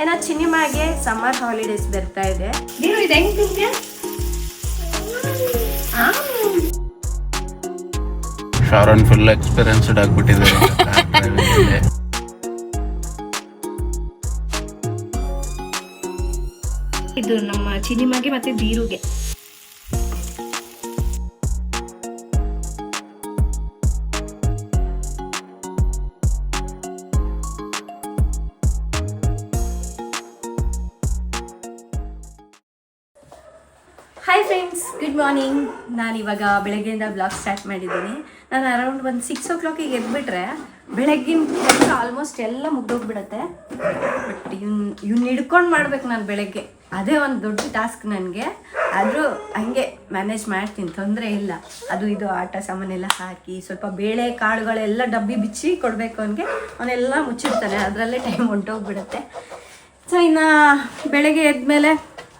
ಏನೋ ಸಿನಿಮಾಗೆ summer holidays ಬರ್ತಾ ಇದೆ. ನೀನು ಇದು ಹೆಂಗ್ ತಿಂತೀಯ? ಶಾರನ್ ಫುಲ್ ಎಕ್ಸ್ಪೀರಿಯನ್ಸ್ಡ್ ಆಗ್ಬಿಟ್ಟಿದ್ದಾರೆ. ಇದು ನಮ್ಮ ಸಿನಿಮಾಗೆ ಮತ್ತೆ ದೀರುಗೆ. Hi friends, good morning. ನಾನು ಇವಾಗ ಬೆಳಗ್ಗೆಯಿಂದ ಬ್ಲಾಗ್ ಸ್ಟಾರ್ಟ್ ಮಾಡಿದ್ದೀನಿ. ನಾನು ಅರೌಂಡ್ ಒಂದು 6 o'clock ಎದ್ಬಿಟ್ರೆ ಬೆಳಗ್ಗಿನ ಕೆಲಸ ಆಲ್ಮೋಸ್ಟ್ ಎಲ್ಲ ಮುಗ್ದೋಗ್ಬಿಡತ್ತೆ. ಬಟ್ ಇವ್ನ ಹಿಡ್ಕೊಂಡು ಮಾಡ್ಬೇಕು ನಾನು ಬೆಳಗ್ಗೆ, ಅದೇ ಒಂದು ದೊಡ್ಡ ಟಾಸ್ಕ್ ನನಗೆ. ಆದರೂ ಹಂಗೆ ಮ್ಯಾನೇಜ್ ಮಾಡ್ತೀನಿ, ತೊಂದರೆ ಇಲ್ಲ. ಅದು ಇದು ಆಟ ಸಾಮಾನೆಲ್ಲ ಹಾಕಿ ಸ್ವಲ್ಪ ಬೇಳೆ ಕಾಳುಗಳೆಲ್ಲ ಡಬ್ಬಿ ಬಿಚ್ಚಿ ಕೊಡಬೇಕು ಅವನಿಗೆ. ಅವನೆಲ್ಲ ಮುಚ್ಚಿರ್ತಾನೆ, ಅದರಲ್ಲೇ ಟೈಮ್ ಹೊಂಟೋಗ್ಬಿಡುತ್ತೆ. ಸೊ ಇನ್ನು ಬೆಳಗ್ಗೆ ಎದ್ಮೇಲೆ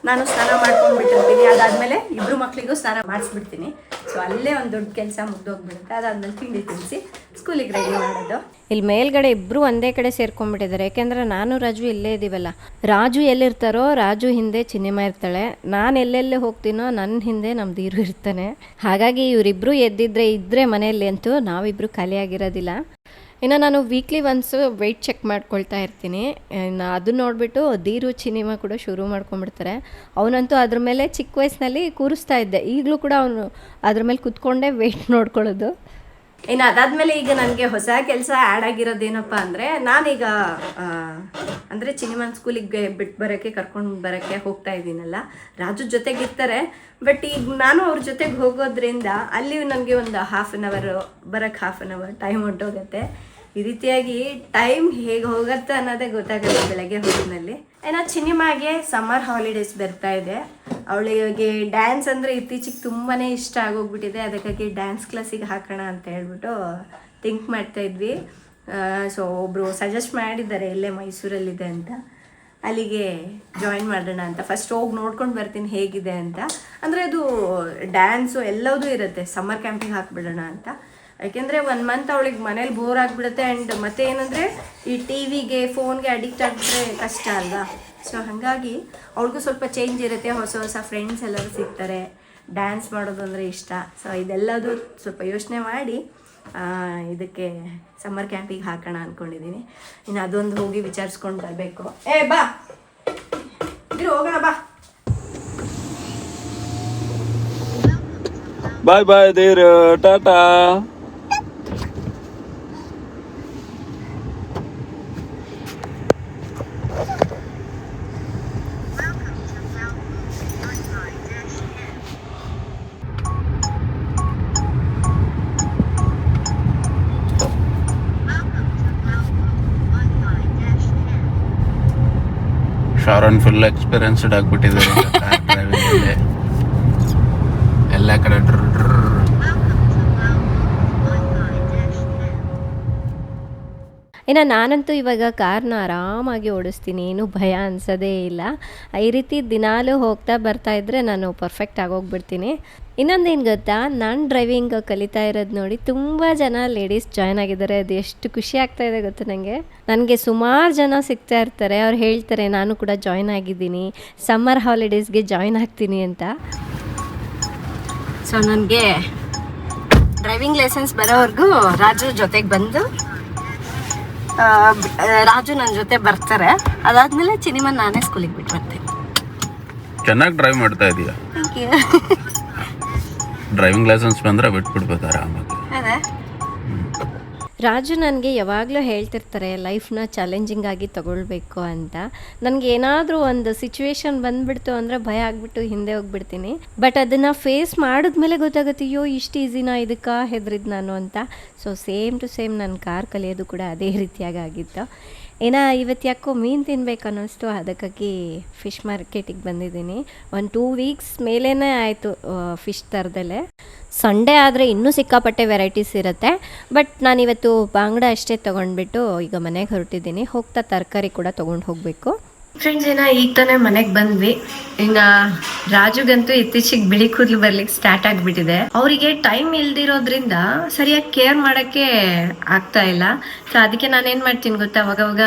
ನಾನು ಸ್ನಾನ ಮಾಡ್ಕೊಂಡ್ಬಿಟ್ಟಿರ್ತೀನಿ. ಅದಾದಮೇಲೆ ಇಬ್ಬರು ಮಕ್ಕಳಿಗೂ ಸ್ನಾನ ಮಾಡಿಸ್ಬಿಡ್ತೀನಿ. ಸೊ ಅಲ್ಲೇ ಒಂದು ದೊಡ್ಡ ಕೆಲಸ ಮುಗ್ದೋಗ್ಬಿಡುತ್ತೆ. ಅದಾದ್ಮೇಲೆ ತಿಂಡಿ ತಿನ್ನಿಸಿ ಸ್ಕೂಲಿಗೆ ರೆಡಿ ಮಾಡೋದು. ಇಲ್ಲಿ ಮೇಲ್ಗಡೆ ಇಬ್ಬರು ಒಂದೇ ಕಡೆ ಸೇರ್ಕೊಂಡ್ಬಿಟ್ಟಿದ್ದಾರೆ. ಯಾಕೆಂದರೆ ನಾನು ರಾಜು ಇಲ್ಲೇ ಇದ್ದೀವಲ್ಲ. ರಾಜು ಎಲ್ಲಿರ್ತಾರೋ ರಾಜು ಹಿಂದೆ ಚಿನ್ನಿಮ ಇರ್ತಾಳೆ, ನಾನು ಎಲ್ಲೆಲ್ಲೇ ಹೋಗ್ತೀನೋ ನನ್ನ ಹಿಂದೆ ನಮ್ಮ ದೀರು ಇರ್ತಾನೆ. ಹಾಗಾಗಿ ಇವರಿಬ್ಬರು ಇದ್ದರೆ ಮನೆಯಲ್ಲಿ ಅಂತೂ ನಾವಿಬ್ಬರು ಖಾಲಿಯಾಗಿರೋದಿಲ್ಲ. ಇನ್ನು ನಾನು ವೀಕ್ಲಿ ಒನ್ಸ್ ವೆಯ್ಟ್ ಚೆಕ್ ಮಾಡ್ಕೊಳ್ತಾ ಇರ್ತೀನಿ. ಇನ್ನು ಅದನ್ನ ನೋಡಿಬಿಟ್ಟು ದೀರು ಸಿನಿಮಾ ಕೂಡ ಶುರು ಮಾಡ್ಕೊಂಡ್ಬಿಡ್ತಾರೆ. ಅವನಂತೂ ಅದ್ರ ಮೇಲೆ ಚಿಕ್ಕ ವಯಸ್ಸಿನಲ್ಲಿ ಕೂರಿಸ್ತಾ ಇದ್ದೆ, ಈಗಲೂ ಕೂಡ ಅವನು ಅದ್ರ ಮೇಲೆ ಕುತ್ಕೊಂಡೇ ವೆಯ್ಟ್ ನೋಡ್ಕೊಳ್ಳೋದು. ಇನ್ನು ಅದಾದಮೇಲೆ ಈಗ ನನಗೆ ಹೊಸ ಕೆಲಸ ಆ್ಯಡ್ ಆಗಿರೋದೇನಪ್ಪ ಅಂದರೆ, ನಾನೀಗ ಅಂದರೆ ಸಿನಿಮಾನ ಸ್ಕೂಲಿಗೆ ಬಿಟ್ಟು ಬರೋಕ್ಕೆ ಕರ್ಕೊಂಡು ಬರೋಕ್ಕೆ ಹೋಗ್ತಾ ಇದ್ದೀನಲ್ಲ, ರಾಜು ಜೊತೆಗಿರ್ತಾರೆ. ಬಟ್ ಈಗ ನಾನು ಅವ್ರ ಜೊತೆಗೆ ಹೋಗೋದ್ರಿಂದ ಅಲ್ಲಿ ನನಗೆ ಒಂದು ಹಾಫ್ ಆನ್ ಅವರ್ ಬರೋಕ್ಕೆ ಹಾಫ್ ಆನ್ ಅವರ್ ಟೈಮ್ ಹೊಂಟೋಗುತ್ತೆ. ಈ ರೀತಿಯಾಗಿ ಟೈಮ್ ಹೇಗೆ ಹೋಗುತ್ತೆ ಅನ್ನೋದೇ ಗೊತ್ತಾಗಲ್ಲ ಬೆಳಗ್ಗೆ ಹೊತ್ತಿನಲ್ಲಿ. ಏನೋ ಸಿನಿಮಾಗೆ ಸಮ್ಮರ್ ಹಾಲಿಡೇಸ್ ಬರ್ತಾ ಇದೆ. ಅವಳಿಗೆ ಡ್ಯಾನ್ಸ್ ಅಂದರೆ ಇತ್ತೀಚೆಗೆ ತುಂಬಾ ಇಷ್ಟ ಆಗೋಗ್ಬಿಟ್ಟಿದೆ. ಅದಕ್ಕಾಗಿ ಡ್ಯಾನ್ಸ್ ಕ್ಲಾಸಿಗೆ ಹಾಕೋಣ ಅಂತ ಹೇಳ್ಬಿಟ್ಟು ಥಿಂಕ್ ಮಾಡ್ತಾಯಿದ್ವಿ. ಸೊ ಒಬ್ಬರು ಸಜೆಸ್ಟ್ ಮಾಡಿದ್ದಾರೆ, ಇಲ್ಲೇ ಮೈಸೂರಲ್ಲಿದೆ ಅಂತ, ಅಲ್ಲಿಗೆ ಜಾಯಿನ್ ಮಾಡೋಣ ಅಂತ. ಫಸ್ಟ್ ಹೋಗಿ ನೋಡ್ಕೊಂಡು ಬರ್ತೀನಿ ಹೇಗಿದೆ ಅಂತ. ಅಂದರೆ ಅದು ಡ್ಯಾನ್ಸು ಎಲ್ಲದೂ ಇರುತ್ತೆ. ಸಮ್ಮರ್ ಕ್ಯಾಂಪಿಗೆ ಹಾಕ್ಬಿಡೋಣ ಅಂತ. ಯಾಕೆಂದರೆ 1 ಮಂತ್ ಅವಳಿಗೆ ಮನೇಲಿ ಬೋರ್ ಆಗಿಬಿಡುತ್ತೆ. ಆ್ಯಂಡ್ ಮತ್ತೆ ಏನಂದರೆ ಈ ಟಿ ವಿಗೆ ಫೋನ್ಗೆ ಅಡಿಕ್ಟ್ ಆಗಿಬಿಟ್ರೆ ಕಷ್ಟ ಅಲ್ವಾ. ಸೊ ಹಾಗಾಗಿ ಅವ್ಳಿಗೂ ಸ್ವಲ್ಪ ಚೇಂಜ್ ಇರುತ್ತೆ. ಹೊಸ ಹೊಸ ಫ್ರೆಂಡ್ಸ್ ಎಲ್ಲರೂ ಸಿಗ್ತಾರೆ. ಡ್ಯಾನ್ಸ್ ಮಾಡೋದು ಅಂದರೆ ಇಷ್ಟ. ಸೊ ಇದೆಲ್ಲದು ಸ್ವಲ್ಪ ಯೋಚನೆ ಮಾಡಿ ಇದಕ್ಕೆ ಸಮ್ಮರ್ ಕ್ಯಾಂಪಿಗೆ ಹಾಕೋಣ ಅಂದ್ಕೊಂಡಿದ್ದೀನಿ. ಇನ್ನು ಅದೊಂದು ಹೋಗಿ ವಿಚಾರಿಸ್ಕೊಂಡು ಬರಬೇಕು. ಬಾ ಇರು, ಹೋಗೋಣ ಬಾ. Bye bye there, tata. Sharon full experienced ಆಗ್ಬಿಟ್ಟಿದ್ದಾರೆ ಕಾರ್ ಡ್ರೈವಿಂಗಲ್ಲಿ. ಎಲ್ಲ ಕಡೆ ಇನ್ನು ನಾನಂತೂ ಇವಾಗ ಕಾರ್ನ ಆರಾಮಾಗಿ ಓಡಿಸ್ತೀನಿ, ಏನೂ ಭಯ ಅನಿಸೋದೇ ಇಲ್ಲ. ಈ ರೀತಿ ದಿನಾಲೂ ಹೋಗ್ತಾ ಬರ್ತಾ ಇದ್ದರೆ ನಾನು ಪರ್ಫೆಕ್ಟ್ ಆಗೋಗ್ಬಿಡ್ತೀನಿ. ಇನ್ನೊಂದೇನು ಗೊತ್ತಾ, ನಾನು ಡ್ರೈವಿಂಗ್ ಕಲಿತಾ ಇರೋದು ನೋಡಿ ತುಂಬ ಜನ ಲೇಡೀಸ್ ಜಾಯ್ನ್ ಆಗಿದ್ದಾರೆ. ಅದು ಎಷ್ಟು ಖುಷಿ ಆಗ್ತಾ ಇದೆ ಗೊತ್ತಾ ನನಗೆ ಸುಮಾರು ಜನ ಸಿಗ್ತಾ ಇರ್ತಾರೆ. ಅವ್ರು ಹೇಳ್ತಾರೆ ನಾನು ಕೂಡ ಜಾಯ್ನ್ ಆಗಿದ್ದೀನಿ, ಸಮ್ಮರ್ ಹಾಲಿಡೇಸ್ಗೆ ಜಾಯ್ನ್ ಆಗ್ತೀನಿ ಅಂತ. ಸೊ ನನಗೆ ಡ್ರೈವಿಂಗ್ ಲೈಸೆನ್ಸ್ ಬರೋವರೆಗೂ ರಾಜು ಜೊತೆಗೆ ಬಂದು ರಾಜು ನನ್ನ ಜೊತೆ ಬರ್ತಾರೆ. ಅದಾದ್ಮೇಲೆ ಸಿನಿಮಾ ನಾನೇ ಸ್ಕೂಲಿಗೆ ಬಿಟ್ಟು ಬರ್ತೀನಿ. ಚೆನ್ನಾಗಿ ಡ್ರೈವ್ ಮಾಡ್ತಾ ಇದೀಯ. Thank you. ಡ್ರೈವಿಂಗ್ ಲೈಸೆನ್ಸ್ ಬಂದರೆ ಬಿಟ್ಬಿಡ್ಬೇಕು ಆರಾಮಾಗಿ. ಅದೇ ರಾಜು ನನಗೆ ಯಾವಾಗಲೂ ಹೇಳ್ತಿರ್ತಾರೆ ಲೈಫ್ನ ಚಾಲೆಂಜಿಂಗ್ ಆಗಿ ತಗೊಳ್ಬೇಕು ಅಂತ. ನನಗೆ ಏನಾದರೂ ಒಂದು ಸಿಚುವೇಶನ್ ಬಂದುಬಿಡ್ತು ಅಂದರೆ ಭಯ ಆಗಿಬಿಟ್ಟು ಹಿಂದೆ ಹೋಗ್ಬಿಡ್ತೀನಿ. ಬಟ್ ಅದನ್ನು ಫೇಸ್ ಮಾಡಿದ್ಮೇಲೆ ಗೊತ್ತಾಗುತ್ತೆ, ಅಯ್ಯೋ ಇಷ್ಟು ಈಸಿನಾ, ಇದಕ್ಕೆ ಹೆದರಿದ್ದು ನಾನು ಅಂತ. ಸೊ ಸೇಮ್ ಟು ಸೇಮ್ ನನ್ನ ಕಾರ್ ಕಲಿಯೋದು ಕೂಡ ಅದೇ ರೀತಿಯಾಗಿ ಆಗಿತ್ತು. ಇವತ್ತು ಯಾಕೋ ಮೀನು ತಿನ್ಬೇಕು ಅನ್ನಿಸ್ತು, ಅದಕ್ಕಾಗಿ ಫಿಶ್ ಮಾರ್ಕೆಟಿಗೆ ಬಂದಿದ್ದೀನಿ. ಒಂದು 2 weeks ಮೇಲೇ ಆಯಿತು ಫಿಶ್ ತರದಲ್ಲೇ. ಸಂಡೇ ಆದರೆ ಇನ್ನೂ ಸಿಕ್ಕಾಪಟ್ಟೆ ವೆರೈಟೀಸ್ ಇರುತ್ತೆ. ಬಟ್ ನಾನಿವತ್ತು ಬಾಂಗ್ಡ ಅಷ್ಟೇ ತೊಗೊಂಡ್ಬಿಟ್ಟು ಈಗ ಮನೆಗೆ ಹೊರಟಿದ್ದೀನಿ. ಹೋಗ್ತಾ ತರಕಾರಿ ಕೂಡ ತೊಗೊಂಡು ಹೋಗಬೇಕು. ಫ್ರೆಂಡ್ಸ್, ಈಗ ತಾನೇ ಮನೆಗೆ ಬಂದ್ವಿ. ಇನ್ನು ರಾಜುಗಂತೂ ಇತ್ತೀಚೆಗೆ ಬಿಳಿ ಕೂದಲು ಬರ್ಲಿಕ್ಕೆ ಸ್ಟಾರ್ಟ್ ಆಗಿಬಿಟ್ಟಿದೆ. ಅವರಿಗೆ ಟೈಮ್ ಇಲ್ದಿರೋದ್ರಿಂದ ಸರಿಯಾಗಿ ಕೇರ್ ಮಾಡೋಕ್ಕೆ ಆಗ್ತಾ ಇಲ್ಲ. ಸೊ ಅದಕ್ಕೆ ನಾನೇನು ಮಾಡ್ತೀನಿ ಗೊತ್ತಾ, ಅವಾಗವಾಗ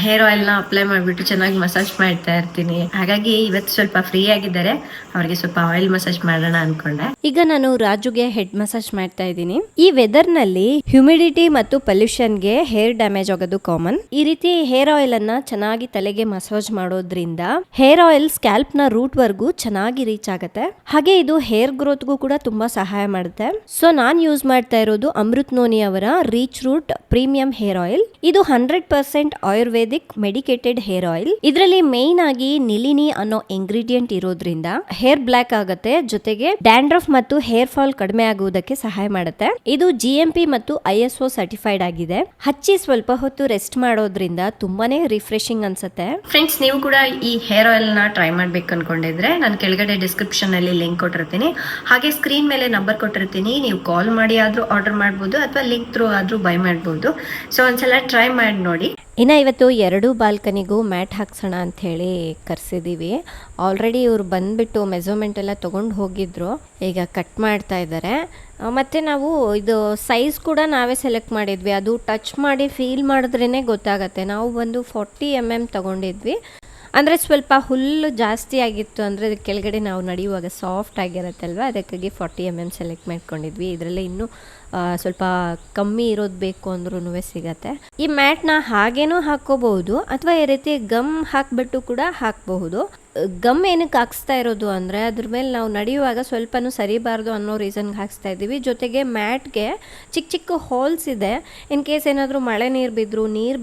ಹೇರ್ ಆಯಿಲ್ನ ಅಪ್ಲೈ ಮಾಡಿಬಿಟ್ಟು ಚೆನ್ನಾಗಿ ಮಸಾಜ್ ಮಾಡ್ತಾ ಇರ್ತೀನಿ. ಹಾಗಾಗಿ ಇವತ್ತು ಸ್ವಲ್ಪ ಫ್ರೀ ಆಗಿದ್ದಾರೆ, ಅವ್ರಿಗೆ ಸ್ವಲ್ಪ ಆಯಿಲ್ ಮಸಾಜ್ ಮಾಡೋಣ ಅನ್ಕೊಂಡೆ. ಈಗ ನಾನು ರಾಜುಗೆ ಹೆಡ್ ಮಸಾಜ್ ಮಾಡ್ತಾ ಇದ್ದೀನಿ. ಈ ವೆದರ್ ನಲ್ಲಿ ಹ್ಯೂಮಿಡಿಟಿ ಮತ್ತು ಪೊಲ್ಯೂಷನ್ಗೆ ಹೇರ್ ಡ್ಯಾಮೇಜ್ ಆಗೋದು ಕಾಮನ್. ಈ ರೀತಿ ಹೇರ್ ಆಯಿಲ್ ಅನ್ನ ಚೆನ್ನಾಗಿ ತಲೆಗೆ ಮಸಾಜ್ ಮಾಡೋದ್ರಿಂದ ಹೇರ್ ಆಯಿಲ್ ಸ್ಕ್ಯಾಲ್ಪ್ ನ ರೂಟ್ ವರ್ಗೂ ಚೆನ್ನಾಗಿ ರೀಚ್ ಆಗುತ್ತೆ. ಹಾಗೆ ಇದು ಹೇರ್ ಗ್ರೋತ್ಗೂ ಕೂಡ ತುಂಬಾ ಸಹಾಯ ಮಾಡುತ್ತೆ. ಸೊ ನಾನ್ ಯೂಸ್ ಮಾಡ್ತಾ ಇರೋದು ಅಮೃತ್ ನೋನಿ ಅವರ rich root premium hair oil. ಇದು 100% ಆಯುರ್ವೇದಿಕ್ ಮೆಡಿಕೇಟೆಡ್ ಹೇರ್ ಆಯಿಲ್. ಇದರಲ್ಲಿ ಮೇನ್ ಆಗಿ ನಿಲಿನಿ ಅನ್ನೋ ಇಂಗ್ರೀಡಿಯೆಂಟ್ ಇರೋದ್ರಿಂದ ಹೇರ್ ಬ್ಲಾಕ್ ಆಗುತ್ತೆ, ಜೊತೆಗೆ ಡ್ಯಾಂಡ್ರಫ್ ಮತ್ತು ಹೇರ್ ಫಾಲ್ ಕಡಿಮೆ ಆಗುವುದಕ್ಕೆ ಸಹಾಯ ಮಾಡುತ್ತೆ. ಇದು GMP ಮತ್ತು ISO ಸರ್ಟಿಫೈಡ್ ಆಗಿದೆ. ಹಚ್ಚಿ ಸ್ವಲ್ಪ ಹೊತ್ತು ರೆಸ್ಟ್ ಮಾಡೋದ್ರಿಂದ ತುಂಬಾನೇ ರಿಫ್ರೆಶಿಂಗ್ ಅನ್ಸುತ್ತೆ. ಫ್ರೆಂಡ್ಸ್, ನೀವು ಕೂಡ ಈ ಹೇರ್ ಆಯಿಲ್ ನ ಟ್ರೈ ಮಾಡ್ಬೇಕು ಅನ್ಕೊಂಡಿದ್ರೆ ನಾನು ಕೆಳಗಡೆ ಡಿಸ್ಕ್ರಿಪ್ಷನ್ ಅಲ್ಲಿ ಲಿಂಕ್ ಕೊಟ್ಟಿರ್ತೀನಿ, ಹಾಗೆ ಸ್ಕ್ರೀನ್ ಮೇಲೆ ನಂಬರ್ ಕೊಟ್ಟಿರ್ತೀನಿ. ನೀವು ಕಾಲ್ ಮಾಡಿ ಆದ್ರೂ ಆರ್ಡರ್ ಮಾಡಬಹುದು ಅಥವಾ ಲಿಂಕ್ ಥ್ರೂ ಆದ್ರೂ ಬೈ ಮಾಡಬಹುದು. ಸೊ ಒಂದ್ಸಲ ಟ್ರೈ ಮಾಡಿ ನೋಡಿ. ಇನ್ನು ಇವತ್ತು 2 ಬಾಲ್ಕನಿಗೂ ಮ್ಯಾಟ್ ಹಾಕ್ಸೋಣ ಅಂತ ಹೇಳಿ ಕರೆಸಿದ್ದೀವಿ. ಆಲ್ರೆಡಿ ಇವ್ರು ಬಂದ್ಬಿಟ್ಟು ಮೆಜರ್ಮೆಂಟ್ ಎಲ್ಲ ತೊಗೊಂಡು ಹೋಗಿದ್ರು, ಈಗ ಕಟ್ ಮಾಡ್ತಾ ಇದ್ದಾರೆ. ಮತ್ತು ನಾವು ಇದು ಸೈಜ್ ಕೂಡ ನಾವೇ ಸೆಲೆಕ್ಟ್ ಮಾಡಿದ್ವಿ, ಅದು ಟಚ್ ಮಾಡಿ ಫೀಲ್ ಮಾಡಿದ್ರೇ ಗೊತ್ತಾಗತ್ತೆ. ನಾವು ಒಂದು 40 mm ತಗೊಂಡಿದ್ವಿ. ಅಂದರೆ ಸ್ವಲ್ಪ ಹುಲ್ಲು ಜಾಸ್ತಿ ಆಗಿತ್ತು, ಅಂದರೆ ಕೆಳಗಡೆ ನಾವು ನಡೆಯುವಾಗ ಸಾಫ್ಟ್ ಆಗಿರುತ್ತಲ್ವ, ಅದಕ್ಕಾಗಿ 40 mm ಸೆಲೆಕ್ಟ್ ಮಾಡ್ಕೊಂಡಿದ್ವಿ. ಇದರಲ್ಲಿ ಇನ್ನೂ ಸ್ವಲ್ಪ ಕಮ್ಮಿ ಇರೋದು ಬೇಕು ಅಂದ್ರೂ ಸಿಗತ್ತೆ. ಈ ಮ್ಯಾಟ್ನ ಹಾಗೇನೂ ಹಾಕ್ಕೋಬಹುದು ಅಥವಾ ಈ ರೀತಿ ಗಮ್ ಹಾಕ್ಬಿಟ್ಟು ಕೂಡ ಹಾಕಬಹುದು. ಗಮ್ ಏನಕ್ಕೆ ಹಾಕ್ಸ್ತಾ ಇರೋದು ಅಂದರೆ ಅದ್ರ ಮೇಲೆ ನಾವು ನಡೆಯುವಾಗ ಸ್ವಲ್ಪನೂ ಸರಿಬಾರ್ದು ಅನ್ನೋ ರೀಸನ್ಗೆ ಹಾಕ್ಸ್ತಾ ಇದ್ದೀವಿ. ಜೊತೆಗೆ ಮ್ಯಾಟ್ಗೆ ಚಿಕ್ಕ ಚಿಕ್ಕ ಹೋಲ್ಸ್ ಇದೆ. ಇನ್ ಕೇಸ್ ಏನಾದರೂ ಮಳೆ ನೀರು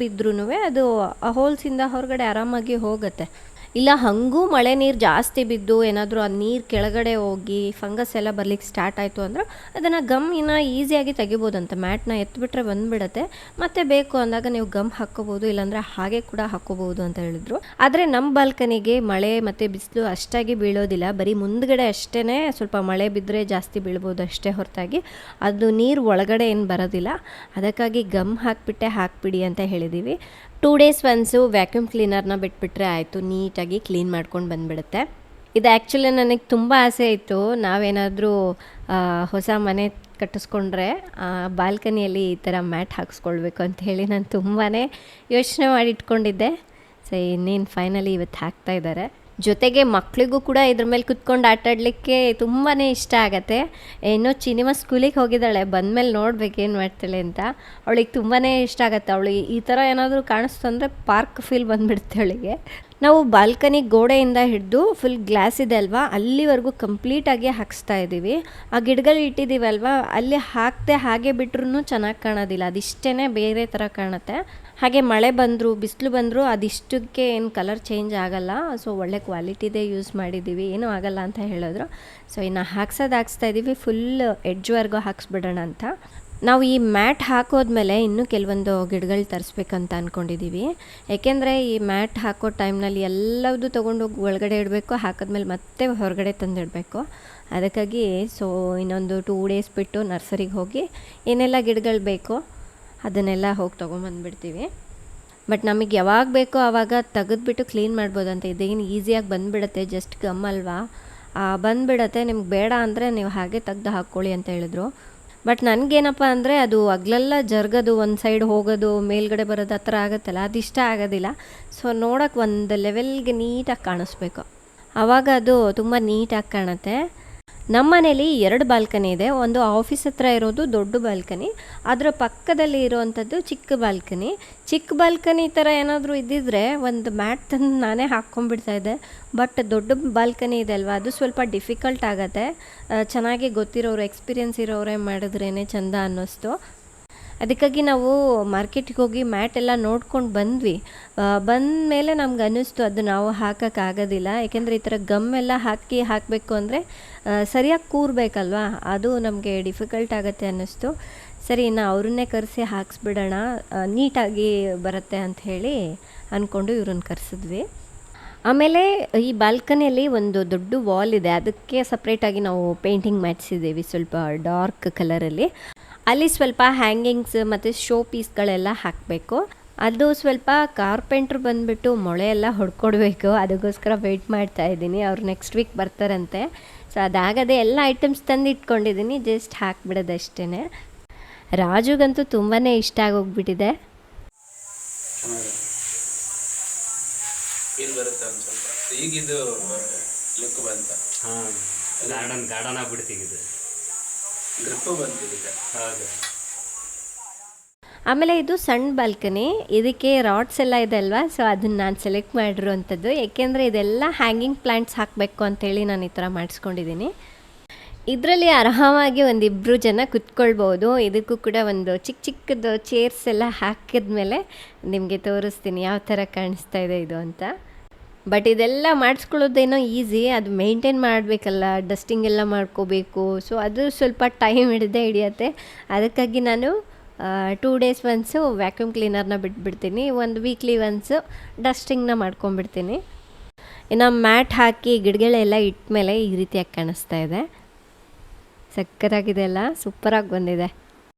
ಬಿದ್ರೂ ಅದು ಆ ಹೋಲ್ಸಿಂದ ಹೊರಗಡೆ ಆರಾಮಾಗಿ ಹೋಗುತ್ತೆ. ಇಲ್ಲ ಹಾಗೂ ಮಳೆ ನೀರು ಜಾಸ್ತಿ ಬಿದ್ದು ಏನಾದರೂ ಆ ನೀರು ಕೆಳಗಡೆ ಹೋಗಿ ಫಂಗಸ್ ಎಲ್ಲ ಬರ್ಲಿಕ್ಕೆ ಸ್ಟಾರ್ಟ್ ಆಯಿತು ಅಂದರೆ ಅದನ್ನು ಗಮ್ ಇನ್ನು ಈಸಿಯಾಗಿ ತೆಗಿಬೋದಂತ. ಮ್ಯಾಟ್ನ ಎತ್ಬಿಟ್ರೆ ಬಂದುಬಿಡುತ್ತೆ. ಮತ್ತೆ ಬೇಕು ಅಂದಾಗ ನೀವು ಗಮ್ ಹಾಕ್ಕೋಬೋದು, ಇಲ್ಲಾಂದರೆ ಹಾಗೆ ಕೂಡ ಹಾಕ್ಕೋಬೋದು ಅಂತ ಹೇಳಿದ್ರು. ಆದರೆ ನಮ್ಮ ಬಾಲ್ಕನಿಗೆ ಮಳೆ ಮತ್ತು ಬಿಸಿಲು ಅಷ್ಟಾಗಿ ಬೀಳೋದಿಲ್ಲ, ಬರೀ ಮುಂದ್ಗಡೆ ಅಷ್ಟೇ ಸ್ವಲ್ಪ ಮಳೆ ಬಿದ್ದರೆ ಜಾಸ್ತಿ ಬೀಳ್ಬೋದು ಅಷ್ಟೇ ಹೊರತಾಗಿ ಅದು ನೀರು ಒಳಗಡೆ ಏನು ಬರೋದಿಲ್ಲ. ಅದಕ್ಕಾಗಿ ಗಮ್ ಹಾಕ್ಬಿಡಿ ಅಂತ ಹೇಳಿದ್ದೀವಿ. 2 days ಒನ್ಸು ವ್ಯಾಕ್ಯೂಮ್ ಕ್ಲೀನರ್ನ ಬಿಟ್ಬಿಟ್ರೆ ಆಯಿತು, ನೀಟಾಗಿ ಕ್ಲೀನ್ ಮಾಡ್ಕೊಂಡು ಬಂದುಬಿಡುತ್ತೆ. ಇದು ಆ್ಯಕ್ಚುಲಿ ನನಗೆ ತುಂಬ ಆಸೆ ಇತ್ತು, ನಾವೇನಾದರೂ ಹೊಸ ಮನೆ ಕಟ್ಟಿಸ್ಕೊಂಡ್ರೆ ಬಾಲ್ಕನಿಯಲ್ಲಿ ಈ ಥರ ಮ್ಯಾಟ್ ಹಾಕ್ಸ್ಕೊಳ್ಬೇಕು ಅಂತ ಹೇಳಿ ನಾನು ತುಂಬಾ ಯೋಚನೆ ಮಾಡಿ ಇಟ್ಕೊಂಡಿದ್ದೆ. ಸೊ ಇನ್ನೇನು ಫೈನಲಿ ಇವತ್ತು ಹಾಕ್ತಾ ಇದ್ದಾರೆ. ಜೊತೆಗೆ ಮಕ್ಕಳಿಗೂ ಕೂಡ ಇದ್ರ ಮೇಲೆ ಕುತ್ಕೊಂಡು ಆಟಾಡಲಿಕ್ಕೆ ತುಂಬಾ ಇಷ್ಟ ಆಗುತ್ತೆ. ಇನ್ನೂ ಚಿನಿಮಾ ಸ್ಕೂಲಿಗೆ ಹೋಗಿದ್ದಾಳೆ, ಬಂದಮೇಲೆ ನೋಡ್ಬೇಕು ಏನು ಮಾಡ್ತಾಳೆ ಅಂತ. ಅವಳಿಗೆ ತುಂಬಾ ಇಷ್ಟ ಆಗುತ್ತೆ. ಅವಳಿಗೆ ಈ ಥರ ಏನಾದರೂ ಕಾಣಿಸ್ತು ಅಂದರೆ ಪಾರ್ಕ್ ಫೀಲ್ ಬಂದುಬಿಡುತ್ತೆ ಅವಳಿಗೆ. ನಾವು ಬಾಲ್ಕನಿ ಗೋಡೆಯಿಂದ ಹಿಡಿದು ಫುಲ್ ಗ್ಲಾಸ್ ಇದೆ ಅಲ್ವಾ, ಅಲ್ಲಿವರೆಗೂ ಕಂಪ್ಲೀಟಾಗಿ ಹಾಕಿಸ್ತಾ ಇದ್ದೀವಿ. ಆ ಗಿಡಗಳು ಇಟ್ಟಿದ್ದೀವಲ್ವಾ, ಅಲ್ಲಿ ಹಾಕದೆ ಹಾಗೆ ಬಿಟ್ರೂ ಚೆನ್ನಾಗಿ ಕಾಣೋದಿಲ್ಲ, ಅದಿಷ್ಟೇ ಬೇರೆ ಥರ ಕಾಣುತ್ತೆ. ಹಾಗೆ ಮಳೆ ಬಂದರೂ ಬಿಸಿಲು ಬಂದರೂ ಅದಿಷ್ಟಕ್ಕೆ ಏನು ಕಲರ್ ಚೇಂಜ್ ಆಗಲ್ಲ. ಸೊ ಒಳ್ಳೆ ಕ್ವಾಲಿಟಿದೇ ಯೂಸ್ ಮಾಡಿದ್ದೀವಿ, ಏನೂ ಆಗಲ್ಲ ಅಂತ ಹೇಳಿದ್ರು. ಸೊ ಇನ್ನು ಹಾಕ್ಸ್ತಾ ಇದ್ದೀವಿ, ಫುಲ್ ಎಡ್ಜ್ವರೆಗೂ ಹಾಕ್ಸ್ಬಿಡೋಣ ಅಂತ. ನಾವು ಈ ಮ್ಯಾಟ್ ಹಾಕೋದ್ಮೇಲೆ ಇನ್ನೂ ಕೆಲವೊಂದು ಗಿಡಗಳು ತರಿಸ್ಬೇಕಂತ ಅಂದ್ಕೊಂಡಿದ್ದೀವಿ. ಏಕೆಂದರೆ ಈ ಮ್ಯಾಟ್ ಹಾಕೋ ಟೈಮ್ನಲ್ಲಿ ಎಲ್ಲದೂ ತೊಗೊಂಡೋಗಿ ಒಳಗಡೆ ಇಡಬೇಕು, ಹಾಕಿದ್ಮೇಲೆ ಮತ್ತೆ ಹೊರಗಡೆ ತಂದಿಡಬೇಕು. ಅದಕ್ಕಾಗಿ ಸೊ ಇನ್ನೊಂದು 2 days ಬಿಟ್ಟು ನರ್ಸರಿಗೆ ಹೋಗಿ ಏನೆಲ್ಲ ಗಿಡಗಳು ಬೇಕೋ ಅದನ್ನೆಲ್ಲ ಹೋಗಿ ತೊಗೊಂಬಂದುಬಿಡ್ತೀವಿ. ಬಟ್ ನಮಗೆ ಯಾವಾಗ ಬೇಕೋ ಆವಾಗ ತೆಗೆದ್ಬಿಟ್ಟು ಕ್ಲೀನ್ ಮಾಡ್ಬೋದಂತ. ಇದೇನು ಈಸಿಯಾಗಿ ಬಂದುಬಿಡುತ್ತೆ, ಜಸ್ಟ್ ಗಮ್ ಅಲ್ವಾ, ಬಂದುಬಿಡತ್ತೆ. ನಿಮ್ಗೆ ಬೇಡ ಅಂದರೆ ನೀವು ಹಾಗೆ ತೆಗ್ದು ಹಾಕ್ಕೊಳ್ಳಿ ಅಂತ ಹೇಳಿದ್ರು. ಬಟ್ ನನಗೇನಪ್ಪ ಅಂದರೆ ಅದು ಅಗ್ಲೆಲ್ಲ ಜರ್ಗೋದು, ಒಂದು ಸೈಡ್ ಹೋಗೋದು, ಮೇಲ್ಗಡೆ ಬರೋದು ಆ ಥರ ಆಗುತ್ತಲ್ಲ, ಅದು ಇಷ್ಟ ಆಗೋದಿಲ್ಲ. ಸೊ ನೋಡೋಕೆ ಒಂದು ಲೆವೆಲ್ಗೆ ನೀಟಾಗಿ ಕಾಣಿಸ್ಬೇಕು, ಆವಾಗ ಅದು ತುಂಬ ನೀಟಾಗಿ ಕಾಣುತ್ತೆ. ನಮ್ಮ ಮನೇಲಿ 2 ಬಾಲ್ಕನಿ ಇದೆ. ಒಂದು ಆಫೀಸ್ ಹತ್ರ ಇರೋದು ದೊಡ್ಡ ಬಾಲ್ಕನಿ, ಅದರ ಪಕ್ಕದಲ್ಲಿ ಇರೋವಂಥದ್ದು ಚಿಕ್ಕ ಬಾಲ್ಕನಿ. ಚಿಕ್ಕ ಬಾಲ್ಕನಿ ಥರ ಏನಾದರೂ ಇದ್ದಿದ್ರೆ ಒಂದು ಮ್ಯಾಟ್ ತಂದು ನಾನೇ ಹಾಕ್ಕೊಂಡ್ಬಿಡ್ತಾ ಇದ್ದೆ. ಬಟ್ ದೊಡ್ಡ ಬಾಲ್ಕನಿ ಇದೆ ಅಲ್ವಾ, ಅದು ಸ್ವಲ್ಪ ಡಿಫಿಕಲ್ಟ್ ಆಗುತ್ತೆ. ಚೆನ್ನಾಗಿ ಗೊತ್ತಿರೋರು, ಎಕ್ಸ್ಪೀರಿಯನ್ಸ್ ಇರೋರೇ ಮಾಡಿದ್ರೇ ಚೆಂದ ಅನ್ನಿಸ್ತು. ಅದಕ್ಕಾಗಿ ನಾವು ಮಾರ್ಕೆಟಿಗೆ ಹೋಗಿ ಮ್ಯಾಟ್ ಎಲ್ಲ ನೋಡ್ಕೊಂಡು ಬಂದ್ವಿ. ಬಂದ ಮೇಲೆ ನಮ್ಗೆ ಅನ್ನಿಸ್ತು ಅದು ನಾವು ಹಾಕೋಕ್ಕಾಗೋದಿಲ್ಲ. ಯಾಕೆಂದರೆ ಈ ಥರ ಗಮ್ ಎಲ್ಲ ಹಾಕಬೇಕು ಅಂದರೆ ಸರಿಯಾಗಿ ಕೂರಬೇಕಲ್ವ, ಅದು ನಮಗೆ ಡಿಫಿಕಲ್ಟ್ ಆಗುತ್ತೆ ಅನ್ನಿಸ್ತು. ಸರಿ, ಇನ್ನು ಅವ್ರನ್ನೇ ಕರೆಸಿ ಹಾಕ್ಸ್ಬಿಡೋಣ, ನೀಟಾಗಿ ಬರುತ್ತೆ ಅಂತ ಹೇಳಿ ಅಂದ್ಕೊಂಡು ಇವ್ರನ್ನ ಕರೆಸಿದ್ವಿ. ಆಮೇಲೆ ಈ ಬಾಲ್ಕನಿಯಲ್ಲಿ ಒಂದು ದೊಡ್ಡ ವಾಲ್ ಇದೆ, ಅದಕ್ಕೆ ಸಪ್ರೇಟಾಗಿ ನಾವು ಪೇಂಟಿಂಗ್ ಮಾಡಿಸಿದ್ದೀವಿ ಸ್ವಲ್ಪ ಡಾರ್ಕ್ ಕಲರಲ್ಲಿ. ಅಲ್ಲಿ ಸ್ವಲ್ಪ ಹ್ಯಾಂಗಿಂಗ್ಸ್ ಮತ್ತು ಶೋ ಪೀಸ್ಗಳೆಲ್ಲ ಹಾಕಬೇಕು. ಅದು ಸ್ವಲ್ಪ ಕಾರ್ಪೆಂಟ್ರ್ ಬಂದುಬಿಟ್ಟು ಮೊಳೆ ಎಲ್ಲ ಹೊಡ್ಕೊಡ್ಬೇಕು, ಅದಕ್ಕೋಸ್ಕರ ವೆಯ್ಟ್ ಮಾಡ್ತಾ ಇದ್ದೀನಿ. ಅವ್ರು ನೆಕ್ಸ್ಟ್ ವೀಕ್ ಬರ್ತಾರಂತೆ. ಸೊ ಅದಾಗದೆ ಎಲ್ಲ ಐಟಮ್ಸ್ ತಂದು ಇಟ್ಕೊಂಡಿದ್ದೀನಿ, ಜಸ್ಟ್ ಹಾಕ್ಬಿಡೋದಷ್ಟೇ. ರಾಜುಗಂತೂ ತುಂಬಾ ಇಷ್ಟ ಆಗೋಗ್ಬಿಟ್ಟಿದೆ. ಫೀಲ್ ಬರುತ್ತೆ ಒಂದು ಸ್ವಲ್ಪ. ಈಗಿದು ಲುಕ್ ಬಂತ. ಹಾಂ, ಗಾರ್ಡನ್ ಆಗ್ಬಿಡ್ತೀಗಿದೆ, ಗ್ರಿಪ್ಪು ಬಂತಿದೆ. ಹೌದು. ಆಮೇಲೆ ಇದು ಸಣ್ಣ ಬಾಲ್ಕನಿ, ಇದಕ್ಕೆ ರಾಡ್ಸ್ ಎಲ್ಲ ಇದೆ ಅಲ್ವಾ, ಸೊ ಅದನ್ನು ನಾನು ಸೆಲೆಕ್ಟ್ ಮಾಡಿರುವಂಥದ್ದು. ಏಕೆಂದರೆ ಇದೆಲ್ಲ ಹ್ಯಾಂಗಿಂಗ್ ಪ್ಲ್ಯಾಂಟ್ಸ್ ಹಾಕಬೇಕು ಅಂತೇಳಿ ನಾನು ಈ ಥರ ಮಾಡಿಸ್ಕೊಂಡಿದ್ದೀನಿ. ಇದರಲ್ಲಿ ಆರಾಮಾಗಿ ಒಂದಿಬ್ಬರು ಜನ ಕುತ್ಕೊಳ್ಬೋದು. ಇದಕ್ಕೂ ಕೂಡ ಒಂದು ಚಿಕ್ಕ ಚಿಕ್ಕದು ಚೇರ್ಸ್ ಎಲ್ಲ ಹಾಕಿದ್ಮೇಲೆ ನಿಮಗೆ ತೋರಿಸ್ತೀನಿ ಯಾವ ಥರ ಕಾಣಿಸ್ತಾ ಇದೆ ಇದು ಅಂತ. ಬಟ್ ಇದೆಲ್ಲ ಮಾಡಿಸ್ಕೊಳ್ಳೋದೇನೋ ಈಸಿ, ಅದು ಮೇಂಟೈನ್ ಮಾಡಬೇಕಲ್ಲ, ಡಸ್ಟಿಂಗ್ ಎಲ್ಲ ಮಾಡ್ಕೋಬೇಕು. ಸೊ ಅದು ಸ್ವಲ್ಪ ಟೈಮ್ ಹಿಡಿಯುತ್ತೆ. ಅದಕ್ಕಾಗಿ ನಾನು 2 days ಒನ್ಸು ವ್ಯಾಕ್ಯೂಮ್ ಕ್ಲೀನರ್ನ ಬಿಟ್ಬಿಡ್ತೀನಿ, 1 weekly ಒನ್ಸು ಡಸ್ಟಿಂಗ್ನ ಮಾಡ್ಕೊಂಬಿಡ್ತೀನಿ. ಇನ್ನು ಮ್ಯಾಟ್ ಹಾಕಿ ಗಿಡಗಳೆಲ್ಲ ಇಟ್ಮೇಲೆ ಈ ರೀತಿಯಾಗಿ ಕಾಣಿಸ್ತಾ ಇದೆ. ಸಕ್ಕತ್ತಾಗಿದೆ ಅಲ್ಲ, ಸೂಪರಾಗಿ ಬಂದಿದೆ.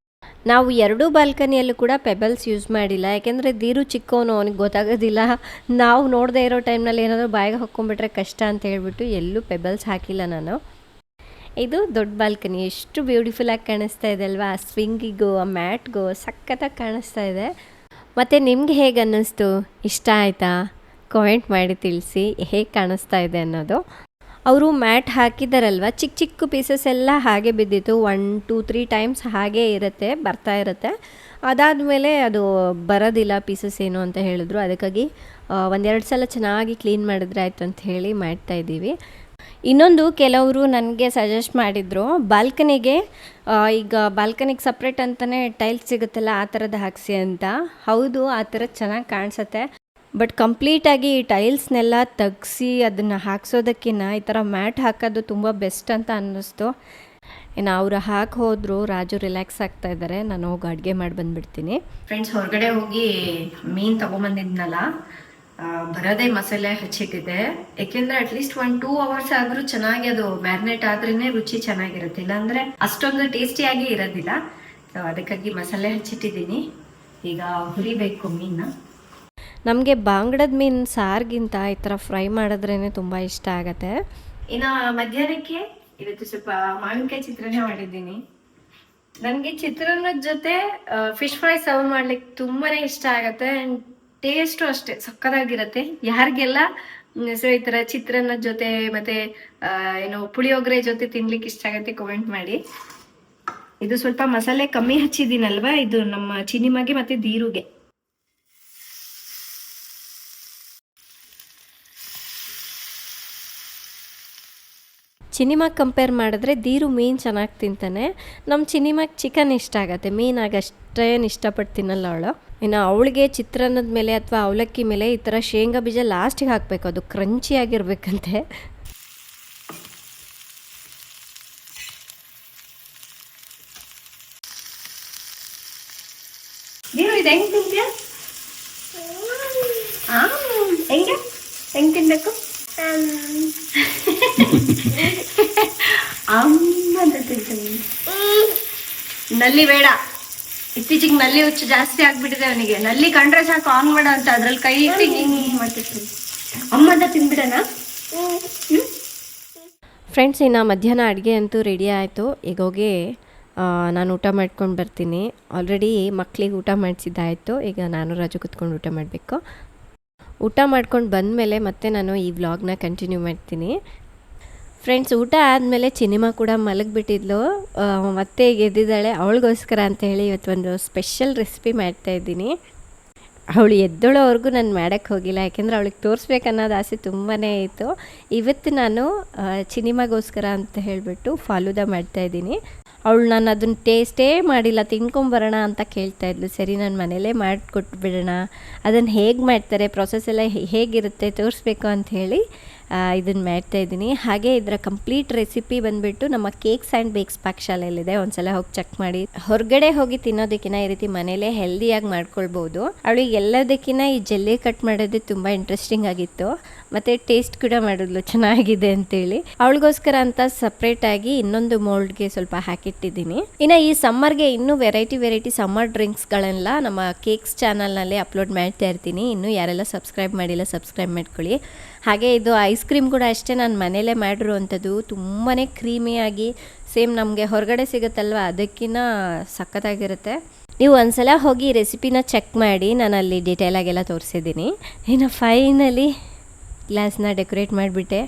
ನಾವು 2 ಬಾಲ್ಕನಿಯಲ್ಲೂ ಕೂಡ ಪೆಬಲ್ಸ್ ಯೂಸ್ ಮಾಡಿಲ್ಲ, ಯಾಕೆಂದರೆ ದೀರು ಚಿಕ್ಕವನು, ಅವನಿಗೆ ಗೊತ್ತಾಗೋದಿಲ್ಲ. ನಾವು ನೋಡದೇ ಇರೋ ಟೈಮ್ನಲ್ಲಿ ಏನಾದರೂ ಬಾಯಿಗೆ ಹಾಕ್ಕೊಂಡ್ಬಿಟ್ರೆ ಕಷ್ಟ ಅಂತ ಹೇಳ್ಬಿಟ್ಟು ಎಲ್ಲೂ ಪೆಬಲ್ಸ್ ಹಾಕಿಲ್ಲ ನಾನು. ಇದು ದೊಡ್ಡ ಬಾಲ್ಕನಿ, ಎಷ್ಟು ಬ್ಯೂಟಿಫುಲ್ಲಾಗಿ ಕಾಣಿಸ್ತಾ ಇದೆ ಅಲ್ವಾ, ಆ ಸ್ವಿಂಗಿಗೂ ಆ ಮ್ಯಾಟ್ಗೂ ಸಖತ್ತಾಗಿ ಕಾಣಿಸ್ತಾ ಇದೆ. ಮತ್ತು ನಿಮ್ಗೆ ಹೇಗೆ ಅನ್ನಿಸ್ತು, ಇಷ್ಟ ಆಯಿತಾ? ಕಾಮೆಂಟ್ ಮಾಡಿ ತಿಳಿಸಿ ಹೇಗೆ ಕಾಣಿಸ್ತಾ ಇದೆ ಅನ್ನೋದು. ಅವರು ಮ್ಯಾಟ್ ಹಾಕಿದಾರಲ್ವ, ಚಿಕ್ಕ ಚಿಕ್ಕ ಪೀಸಸ್ ಎಲ್ಲ ಹಾಗೆ ಬಿದ್ದಿತ್ತು. 1, 2, 3 ಟೈಮ್ಸ್ ಹಾಗೇ ಬರ್ತಾ ಇರುತ್ತೆ. ಅದಾದಮೇಲೆ ಅದು ಬರೋದಿಲ್ಲ ಪೀಸಸ್ ಏನು ಅಂತ ಹೇಳಿದ್ರು. ಅದಕ್ಕಾಗಿ 1-2 ಸಲ ಚೆನ್ನಾಗಿ ಕ್ಲೀನ್ ಮಾಡಿದ್ರೆ ಆಯಿತು ಅಂತ ಹೇಳಿ ಮಾಡ್ತಾಯಿದ್ದೀವಿ. ಇನ್ನೊಂದು, ಕೆಲವರು ನನಗೆ ಸಜೆಸ್ಟ್ ಮಾಡಿದರು, ಬಾಲ್ಕನಿಗೆ ಈಗ ಬಾಲ್ಕನಿಗೆ ಸಪ್ರೇಟ್ ಅಂತಲೇ ಟೈಲ್ಸ್ ಸಿಗುತ್ತಲ್ಲ, ಆ ಥರದ್ದು ಹಾಕಿಸಿ ಅಂತ. ಹೌದು, ಆ ಥರದ್ದು ಚೆನ್ನಾಗಿ ಕಾಣಿಸುತ್ತೆ. ಬಟ್ ಕಂಪ್ಲೀಟಾಗಿ ಈ ಟೈಲ್ಸ್ನೆಲ್ಲ ತೆಗ್ಸಿ ಅದನ್ನು ಹಾಕ್ಸೋದಕ್ಕಿಂತ ಈ ಥರ ಮ್ಯಾಟ್ ಹಾಕೋದು ತುಂಬ ಬೆಸ್ಟ್ ಅಂತ ಅನ್ನಿಸ್ತು. ಇನ್ನು ಅವರು ಹಾಕಿ ಹೋದರು, ರಾಜು ರಿಲ್ಯಾಕ್ಸ್ ಆಗ್ತಾ ಇದ್ದಾರೆ. ನಾನು ಹೋಗಿ ಅಡುಗೆ ಮಾಡಿ ಬಂದುಬಿಡ್ತೀನಿ. ಫ್ರೆಂಡ್ಸ್, ಹೊರಗಡೆ ಹೋಗಿ ಮೀನು ತೊಗೊಂಬಂದಿದ್ನಲ್ಲ, ಬರೋದೇ ಮಸಾಲೆ ಹಚ್ಚಿಟ್ಟಿದೆ. ಏಕೆಂದರೆ ಅಟ್ಲೀಸ್ಟ್ 1-2 hours ಆದರೂ ಚೆನ್ನಾಗಿ ಅದು ಮ್ಯಾರಿನೇಟ್ ಆದ್ರೇ ರುಚಿ ಚೆನ್ನಾಗಿರುತ್ತೆ, ಇಲ್ಲಾಂದರೆ ಅಷ್ಟೊಂದು ಟೇಸ್ಟಿಯಾಗಿ ಇರೋದಿಲ್ಲ. ಸೊ ಅದಕ್ಕಾಗಿ ಮಸಾಲೆ ಹಚ್ಚಿಟ್ಟಿದ್ದೀನಿ. ಈಗ ಹುರಿಬೇಕು ಮೀನನ್ನ. ನಮಗೆ ಬಾಂಗ್ಡದ ಮೀನು ಸಾರಿಗಿಂತ ಈ ಥರ ಫ್ರೈ ಮಾಡಿದ್ರೇ ತುಂಬ ಇಷ್ಟ ಆಗುತ್ತೆ. ಇನ್ನು ಮಧ್ಯಾಹ್ನಕ್ಕೆ ಇವತ್ತು ಸ್ವಲ್ಪ ಮಾವಿನಕಾಯಿ ಚಿತ್ರಾನ್ನ ಮಾಡಿದ್ದೀನಿ. ನನಗೆ ಚಿತ್ರಾನ್ನದ ಜೊತೆ ಫಿಶ್ ಫ್ರೈ ಸರ್ವ್ ಮಾಡ್ಲಿಕ್ಕೆ ತುಂಬಾ ಇಷ್ಟ ಆಗುತ್ತೆ. ಆ್ಯಂಡ್ ಟೇಸ್ಟು ಅಷ್ಟೇ ಸಕ್ಕತ್ತಾಗಿರುತ್ತೆ. ಯಾರಿಗೆಲ್ಲ ಸೊ ಈ ಥರ ಚಿತ್ರಾನ್ನದ ಜೊತೆ ಮತ್ತು ಏನು ಪುಳಿಯೋಗರೆ ಜೊತೆ ತಿನ್ಲಿಕ್ಕೆ ಇಷ್ಟ ಆಗುತ್ತೆ ಕಮೆಂಟ್ ಮಾಡಿ. ಇದು ಸ್ವಲ್ಪ ಮಸಾಲೆ ಕಮ್ಮಿ ಹಚ್ಚಿದ್ದೀನಲ್ವಾ, ಇದು ನಮ್ಮ ಚಿನಿಮಗೆ ಮತ್ತು ದೀರುಗೆ. ಚಿನಿಮಾಗೆ ಕಂಪೇರ್ ಮಾಡಿದ್ರೆ ದೀರು ಮೀನು ಚೆನ್ನಾಗಿ ತಿಂತಾನೆ. ನಮ್ಮ ಚಿನಿಮಾಗೆ ಚಿಕನ್ ಇಷ್ಟ ಆಗುತ್ತೆ, ಮೀನಾಗ ಅಷ್ಟೇನು ಇಷ್ಟಪಟ್ಟು ತಿನ್ನಲ್ಲ ಅವಳು. ಇನ್ನು ಅವಳಿಗೆ ಚಿತ್ರಾನ್ನದ ಮೇಲೆ ಅಥವಾ ಅವಲಕ್ಕಿ ಮೇಲೆ ಈ ಥರ ಶೇಂಗಾ ಬೀಜ ಲಾಸ್ಟಿಗೆ ಹಾಕಬೇಕು, ಅದು ಕ್ರಂಚಿಯಾಗಿರ್ಬೇಕಂತೆ. ಇದು ಹೆಂಗೆ ತಿಂತೀಯ? ಹೆಂಗೆ ತಿನ್ಬೇಕು? ನಲ್ಲಿ ಬೇಡ, ಇತ್ತೀಚಿಗೆ ನಲ್ಲಿ ಹುಚ್ಚು ಜಾಸ್ತಿ ಆಗ್ಬಿಟ್ಟಿದೆ ಅವನಿಗೆ. ನಲ್ಲಿ ಕಂಡ್ರೆ ಸಾಕು ಆನ್ ಮಾಡ ಅಂತ, ಅದ್ರಲ್ಲಿ ಕೈ ಇಟ್ಟು ಹಿಂಗೆ ಮಾಡ್ತಿರ್ತೀನಿ. ಅಮ್ಮ ಅಂತ ತಿನ್ಬಿಡೋಣ. ಫ್ರೆಂಡ್ಸ್, ಇನ್ನು ಮಧ್ಯಾಹ್ನ ಅಡುಗೆ ಅಂತೂ ರೆಡಿ ಆಯಿತು. ಈಗ ಹೋಗಿ ನಾನು ಊಟ ಮಾಡ್ಕೊಂಡು ಬರ್ತೀನಿ. ಆಲ್ರೆಡಿ ಮಕ್ಕಳಿಗೆ ಊಟ ಮಾಡಿಸಿದ್ದಾಯಿತು. ಈಗ ನಾನು ರಾಜು ಕೂತ್ಕೊಂಡು ಊಟ ಮಾಡಬೇಕು. ಊಟ ಮಾಡ್ಕೊಂಡು ಬಂದಮೇಲೆ ಮತ್ತೆ ನಾನು ಈ ವ್ಲಾಗ್ನ ಕಂಟಿನ್ಯೂ ಮಾಡ್ತೀನಿ. ಫ್ರೆಂಡ್ಸ್, ಊಟ ಆದಮೇಲೆ ಚಿನಿಮಾ ಕೂಡ ಮಲಗಿಬಿಟ್ಟಿದ್ಲು, ಮತ್ತೆ ಈಗ ಎದ್ದಿದ್ದಾಳೆ. ಅವಳಿಗೋಸ್ಕರ ಅಂತ ಹೇಳಿ ಇವತ್ತು ಒಂದು ಸ್ಪೆಷಲ್ ರೆಸಿಪಿ ಮಾಡ್ತಾಯಿದ್ದೀನಿ. ಅವಳು ಎದ್ದೋಳೋವರೆಗೂ ನಾನು ಮಾಡೋಕ್ಕೆ ಹೋಗಿಲ್ಲ, ಯಾಕೆಂದರೆ ಅವಳಿಗೆ ತೋರಿಸ್ಬೇಕನ್ನೋದು ಆಸೆ ತುಂಬಾ ಇತ್ತು. ಇವತ್ತು ನಾನು ಚಿನಿಮಾಗೋಸ್ಕರ ಅಂತ ಹೇಳಿಬಿಟ್ಟು ಫಾಲೂದಾ ಮಾಡ್ತಾಯಿದ್ದೀನಿ. ಅವಳು ನಾನು ಅದನ್ನು ಟೇಸ್ಟೇ ಮಾಡಿಲ್ಲ, ತಿನ್ಕೊಂಬರೋಣ ಅಂತ ಕೇಳ್ತಾಯಿದ್ಲು. ಸರಿ, ನಾನು ಮನೇಲೇ ಮಾಡಿಕೊಟ್ಬಿಡೋಣ, ಅದನ್ನು ಹೇಗೆ ಮಾಡ್ತಾರೆ, ಪ್ರೊಸೆಸ್ ಎಲ್ಲ ಹೇಗಿರುತ್ತೆ ತೋರಿಸ್ಬೇಕು ಅಂಥೇಳಿ ಇದನ್ನು ಮಾಡ್ತಾಯಿದ್ದೀನಿ. ಹಾಗೆ ಇದರ ಕಂಪ್ಲೀಟ್ ರೆಸಿಪಿ ಬಂದುಬಿಟ್ಟು ನಮ್ಮ ಕೇಕ್ಸ್ ಆ್ಯಂಡ್ ಬೇಕ್ಸ್ ಪಾಕಶಾಲೆಯಲ್ಲಿದೆ, ಒಂದ್ಸಲ ಹೋಗಿ ಚೆಕ್ ಮಾಡಿ. ಹೊರಗಡೆ ಹೋಗಿ ತಿನ್ನೋದಕ್ಕಿಂತ ಈ ರೀತಿ ಮನೇಲೇ ಹೆಲ್ದಿಯಾಗಿ ಮಾಡ್ಕೊಳ್ಬೋದು. ಅವಳಿಗೆ ಎಲ್ಲದಕ್ಕಿಂತ ಈ ಜೆಲ್ಲಿ ಕಟ್ ಮಾಡೋದು ತುಂಬ ಇಂಟ್ರೆಸ್ಟಿಂಗ್ ಆಗಿತ್ತು, ಮತ್ತು ಟೇಸ್ಟ್ ಕೂಡ ಮಾಡಿದ್ಲು ಚೆನ್ನಾಗಿದೆ ಅಂತೇಳಿ. ಅವಳಿಗೋಸ್ಕರ ಅಂತ ಸಪ್ರೇಟಾಗಿ ಇನ್ನೊಂದು ಮೋಲ್ಡ್ಗೆ ಸ್ವಲ್ಪ ಹಾಕಿಟ್ಟಿದ್ದೀನಿ. ಇನ್ನು ಈ ಸಮ್ಮರ್ಗೆ ಇನ್ನೂ ವೆರೈಟಿ ಸಮ್ಮರ್ ಡ್ರಿಂಕ್ಸ್ಗಳೆಲ್ಲ ನಮ್ಮ ಕೇಕ್ಸ್ ಚಾನಲ್ನಲ್ಲಿ ಅಪ್ಲೋಡ್ ಮಾಡ್ತಾ ಇರ್ತೀನಿ. ಇನ್ನೂ ಯಾರೆಲ್ಲ ಸಬ್ಸ್ಕ್ರೈಬ್ ಮಾಡಿಲ್ಲ ಸಬ್ಸ್ಕ್ರೈಬ್ ಮಾಡ್ಕೊಳ್ಳಿ. ಹಾಗೆ ಇದು ಐಸ್ ಕ್ರೀಮ್ ಕೂಡ ಅಷ್ಟೇ, ನಾನು ಮನೇಲೇ ಮಾಡಿರುವಂಥದ್ದು. ತುಂಬಾ ಕ್ರೀಮಿಯಾಗಿ ಸೇಮ್ ನಮಗೆ ಹೊರಗಡೆ ಸಿಗುತ್ತಲ್ವ ಅದಕ್ಕಿಂತ ಸಖತ್ತಾಗಿರುತ್ತೆ. ನೀವು ಒಂದ್ಸಲ ಹೋಗಿ ರೆಸಿಪಿನ ಚೆಕ್ ಮಾಡಿ, ನಾನು ಅಲ್ಲಿ ಡೀಟೇಲಾಗೆಲ್ಲ ತೋರಿಸಿದ್ದೀನಿ. ಇನ್ನು ಫೈನಲಿ ಗ್ಲಾಸ್ನ ಡೆಕೋರೇಟ್ ಮಾಡಿಬಿಟ್ಟೆ.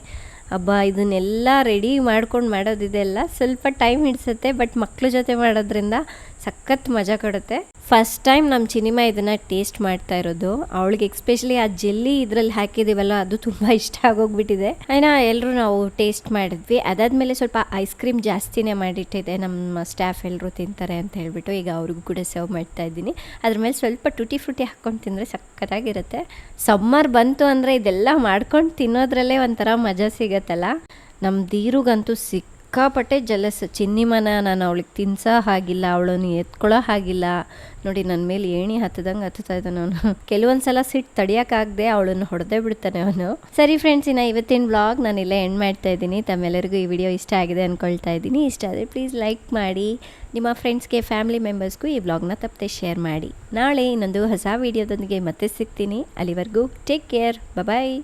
ಹಬ್ಬ ಇದನ್ನೆಲ್ಲ ರೆಡಿ ಮಾಡ್ಕೊಂಡು ಮಾಡೋದಿದೆಲ್ಲ ಸ್ವಲ್ಪ ಟೈಮ್ ಹಿಡಿಸುತ್ತೆ, ಬಟ್ ಮಕ್ಳ ಜೊತೆ ಮಾಡೋದ್ರಿಂದ ಸಖತ್ ಮಜಾ ಕೊಡುತ್ತೆ. ಫಸ್ಟ್ ಟೈಮ್ ನಮ್ಮ ಚಿನಿಮಾ ಇದನ್ನು ಟೇಸ್ಟ್ ಮಾಡ್ತಾ ಇರೋದು. ಅವಳಿಗೆ ಎಕ್ಸ್ಪೆಷಲಿ ಆ ಜೆಲ್ಲಿ ಇದರಲ್ಲಿ ಹಾಕಿದ್ದೀವಲ್ಲ ಅದು ತುಂಬ ಇಷ್ಟ ಆಗೋಗ್ಬಿಟ್ಟಿದೆ. అయినా ಎಲ್ಲರೂ ನಾವು ಟೇಸ್ಟ್ ಮಾಡಿದ್ವಿ. ಅದಾದಮೇಲೆ ಸ್ವಲ್ಪ ಐಸ್ ಕ್ರೀಮ್ ಜಾಸ್ತಿನೇ ಮಾಡಿಟ್ಟಿದೆ, ನಮ್ಮ ಸ್ಟಾಫ್ ಎಲ್ಲರೂ ತಿಂತಾರೆ ಅಂತ ಹೇಳ್ಬಿಟ್ಟು ಈಗ ಅವ್ರಿಗೂ ಕೂಡ ಸರ್ವ್ ಮಾಡ್ತಾ ಇದ್ದೀನಿ. ಅದ್ರ ಮೇಲೆ ಸ್ವಲ್ಪ ಟುಟಿ ಫ್ರೂಟಿ ಹಾಕ್ಕೊಂಡು ತಿಂದರೆ ಸಕ್ಕತ್ತಾಗಿರುತ್ತೆ. ಸಮ್ಮರ್ ಬಂತು ಅಂದರೆ ಇದೆಲ್ಲ ಮಾಡ್ಕೊಂಡು ತಿನ್ನೋದ್ರಲ್ಲೇ ಒಂಥರ ಮಜಾ ಸಿಗತ್ತಲ್ಲ. ನಮ್ಮ ದೀರುಗಂತೂ ಸಿಕ್ಕಾಪಟ್ಟೆ ಜಲಸ್. ಚಿನ್ನಿಮನ ನಾನು ಅವಳಿಗೆ ತಿನ್ಸೋ ಹಾಗಿಲ್ಲ, ಅವಳನ್ನು ಎತ್ಕೊಳ್ಳೋ ಹಾಗಿಲ್ಲ. ನೋಡಿ ನನ್ನ ಮೇಲೆ ಏಣಿ ಹತ್ತದಂಗೆ ಹತ್ತುತ್ತಾ ಇದ್ದಾನೆ ಅವನು. ಕೆಲವೊಂದು ಸಲ ಸಿಟ್ಟು ತಡಿಯೋಕ್ಕಾಗದೆ ಅವಳನ್ನು ಹೊಡೆದೇ ಬಿಡ್ತಾನೆ ಅವನು. ಸರಿ ಫ್ರೆಂಡ್ಸ್, ಇನ್ನು ಇವತ್ತಿನ ವ್ಲಾಗ್ ನಾನು ಇಲ್ಲೇ ಎಂಡ್ ಮಾಡ್ತಾ ಇದ್ದೀನಿ. ತಮ್ಮೆಲ್ಲರಿಗೂ ಈ ವಿಡಿಯೋ ಇಷ್ಟ ಆಗಿದೆ ಅಂದ್ಕೊಳ್ತಾ ಇದ್ದೀನಿ. ಇಷ್ಟ ಆದರೆ ಪ್ಲೀಸ್ ಲೈಕ್ ಮಾಡಿ, ನಿಮ್ಮ ಫ್ರೆಂಡ್ಸ್ಗೆ ಫ್ಯಾಮಿಲಿ ಮೆಂಬರ್ಸ್ಗೂ ಈ ವ್ಲಾಗ್ನ ತಪ್ಪದೆ ಶೇರ್ ಮಾಡಿ. ನಾಳೆ ಇನ್ನೊಂದು ಹೊಸ ವಿಡಿಯೋದೊಂದಿಗೆ ಮತ್ತೆ ಸಿಗ್ತೀನಿ. ಅಲ್ಲಿವರೆಗೂ ಟೇಕ್ ಕೇರ್, ಬಾಯ್.